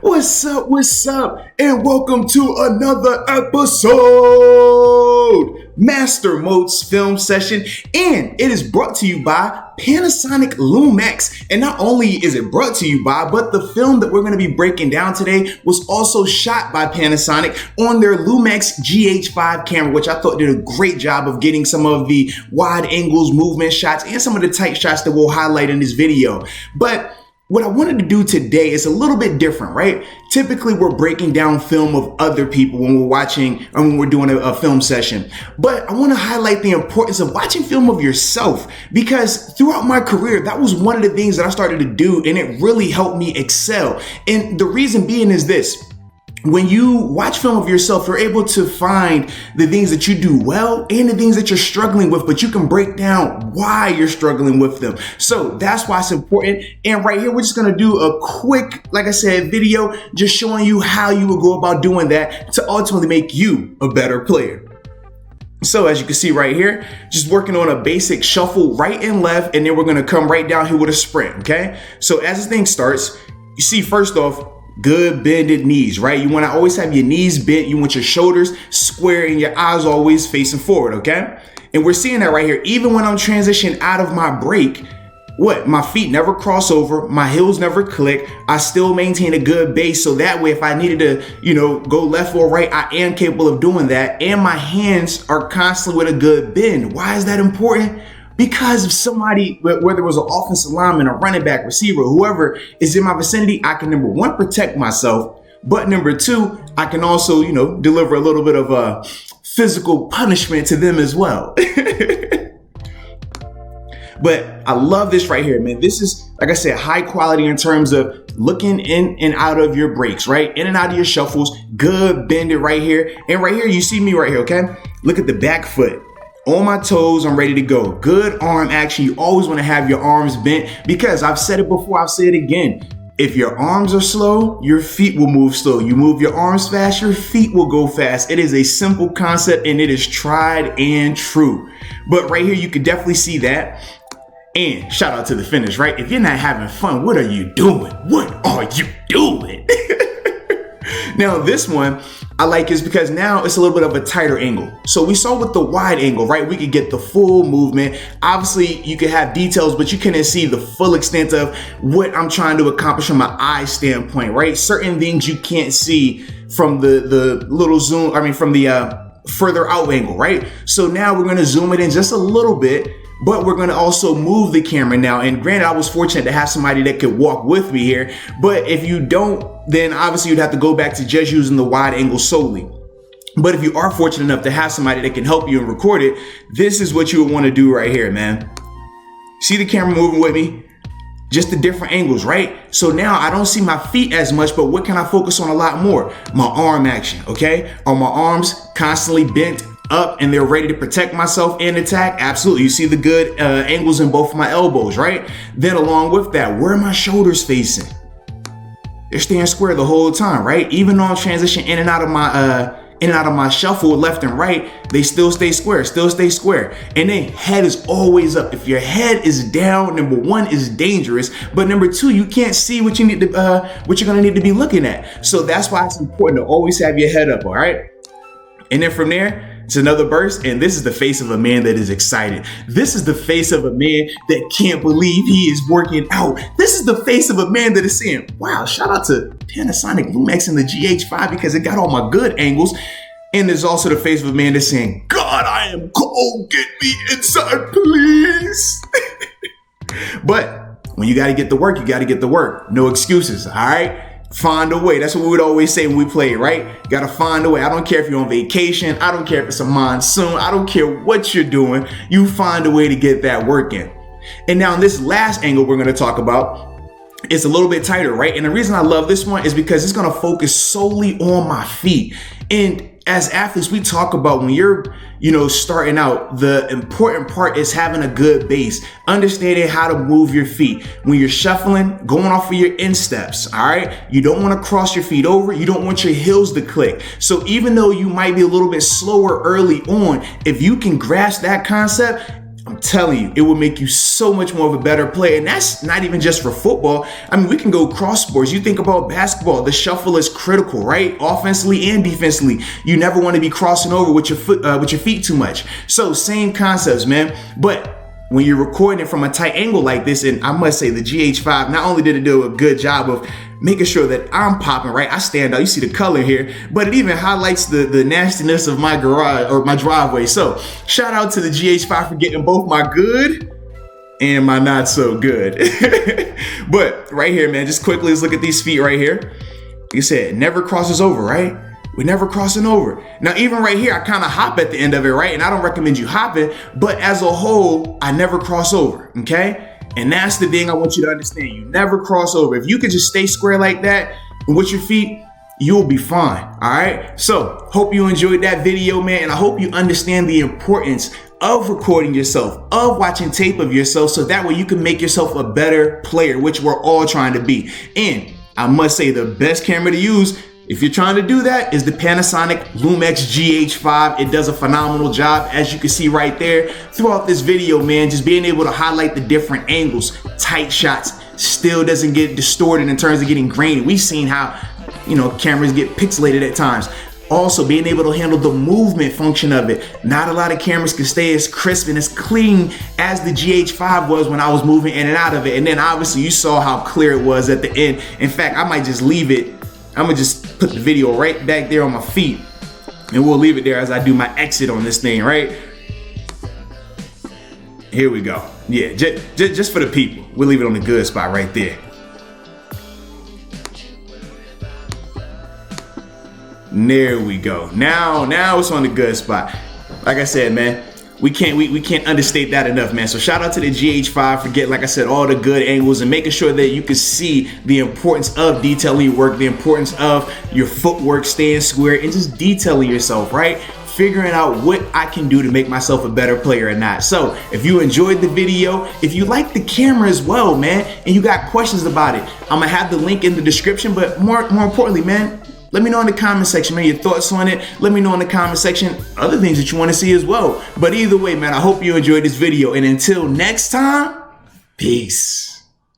What's up? What's up? And welcome to another episode, Master Moats Film Session, and it is brought to you by Panasonic LUMIX. And not only is it brought to you by, but the film that we're going to be breaking down today was also shot by Panasonic on their LUMIX GH5 camera, which I thought did a great job of getting some of the wide angles, movement shots, and some of the tight shots that we'll highlight in this video. But what I wanted to do today is a little bit different, right? Typically, we're breaking down film of other people when we're watching or when we're doing a film session. But I want to highlight the importance of watching film of yourself, because throughout my career, that was one of the things that I started to do, and it really helped me excel. And the reason being is this. When you watch film of yourself, you're able to find the things that you do well and the things that you're struggling with, but you can break down why you're struggling with them. So that's why it's important. And right here, we're just going to do a quick, like I said, video just showing you how you would go about doing that to ultimately make you a better player. So as you can see right here, just working on a basic shuffle right and left, and then we're going to come right down here with a sprint. Okay. So as this thing starts, you see, first off, good bended knees, right? You want to always have your knees bent. You want your shoulders square and your eyes always facing forward, okay? And we're seeing that right here. Even when I'm transitioning out of my break, my feet never cross over, my heels never click. I still maintain a good base. So that way, if I needed to, go left or right, I am capable of doing that. And my hands are constantly with a good bend. Why is that important? Because if somebody, whether it was an offensive lineman, a running back, receiver, whoever is in my vicinity, I can, number one, protect myself. But number two, I can also, deliver a little bit of a physical punishment to them as well. But I love this right here, man. This is, like I said, high quality in terms of looking in and out of your breaks, right? In and out of your shuffles, good bended right here. And right here, you see me right here, okay? Look at the back foot. On my toes, I'm ready to go. Good arm action. You always want to have your arms bent, because I've said it before, I'll say it again. If your arms are slow, your feet will move slow. You move your arms fast, your feet will go fast. It is a simple concept, and it is tried and true. But right here, you can definitely see that. And shout out to the finish, right? If you're not having fun, what are you doing? What are you doing? Now, this one I like is because now it's a little bit of a tighter angle. So we saw with the wide angle, right? We could get the full movement. Obviously, you could have details, but you couldn't see the full extent of what I'm trying to accomplish from an eye standpoint, right? Certain things you can't see from the little zoom, from the further out angle, right? So now we're going to zoom it in just a little bit, but we're going to also move the camera now. And granted, I was fortunate to have somebody that could walk with me here. But if you don't, then obviously you'd have to go back to just using the wide angle solely. But if you are fortunate enough to have somebody that can help you and record it, this is what you would want to do right here, man. See the camera moving with me? Just the different angles, right? So now I don't see my feet as much, but what can I focus on a lot more? My arm action, okay? Are my arms constantly bent up and they're ready to protect myself and attack? Absolutely. You see the good angles in both of my elbows, right? Then along with that, where are my shoulders facing? They're staying square the whole time, right? Even on transition in and out of my shuffle left and right, they still stay square, And then head is always up. If your head is down, number one, is dangerous. But number two, you can't see what you need to, what you're gonna need to be looking at. So that's why it's important to always have your head up, all right? And then from there, it's another burst, and this is the face of a man that is excited. This is the face of a man that can't believe he is working out. This is the face of a man that is saying, wow, shout out to Panasonic LUMIX and the GH5 because it got all my good angles. And there's also the face of a man that's saying, God, I am cold. Get me inside, please. But when you got to get the work, you got to get the work. No excuses, all right? Find a way. That's what we would always say when we play, right? You gotta find a way. I don't care if you're on vacation. I don't care if it's a monsoon. I don't care what you're doing. You find a way to get that work in. And now in this last angle we're going to talk about, it's a little bit tighter, right? And the reason I love this one is because it's going to focus solely on my feet. And as athletes, we talk about when you're, starting out, the important part is having a good base, understanding how to move your feet. When you're shuffling, going off of your insteps, all right? You don't want to cross your feet over. You don't want your heels to click. So even though you might be a little bit slower early on, if you can grasp that concept, I'm telling you, it will make you so much more of a better player. And that's not even just for football. I mean, we can go cross sports. You think about basketball, the shuffle is critical, right? Offensively and defensively. You never want to be crossing over with your feet too much. So same concepts, man. But when you're recording it from a tight angle like this, and I must say the GH5, not only did it do a good job of making sure that I'm popping, right? I stand out, you see the color here, but it even highlights the nastiness of my garage or my driveway. So shout out to the GH5 for getting both my good and my not so good. But right here, man, just quickly, let's look at these feet right here. Like I said, it never crosses over, right? We're never crossing over. Now, even right here, I kind of hop at the end of it, right? And I don't recommend you hopping, but as a whole, I never cross over, okay? And that's the thing I want you to understand. You never cross over. If you could just stay square like that and with your feet, you'll be fine, all right? So, hope you enjoyed that video, man, and I hope you understand the importance of recording yourself, of watching tape of yourself, so that way you can make yourself a better player, which we're all trying to be. And I must say, the best camera to use if you're trying to do that is the Panasonic LUMIX GH5. It does a phenomenal job, as you can see right there throughout this video, man. Just being able to highlight the different angles, tight shots, still doesn't get distorted in terms of getting grainy. We've seen how, you know, cameras get pixelated at times. Also, being able to handle the movement function of it. Not a lot of cameras can stay as crisp and as clean as the GH5 was when I was moving in and out of it. And then obviously you saw how clear it was at the end. In fact, I might just leave it. I'm gonna just put the video right back there on my feet, and we'll leave it there as I do my exit on this thing, right? Here we go. Yeah, just for the people. We'll leave it on the good spot right there. There we go. Now it's on the good spot. Like I said, man, we can't understate that enough, man. So shout out to the GH5 for getting, like I said, all the good angles and making sure that you can see the importance of detailing your work, the importance of your footwork staying square, and just detailing yourself, right? Figuring out what I can do to make myself a better player or not. So if you enjoyed the video, if you like the camera as well, man, and you got questions about it, I'm gonna have the link in the description. But more importantly, man, let me know in the comment section, man, your thoughts on it. Let me know in the comment section other things that you want to see as well. But either way, man, I hope you enjoyed this video. And until next time, peace.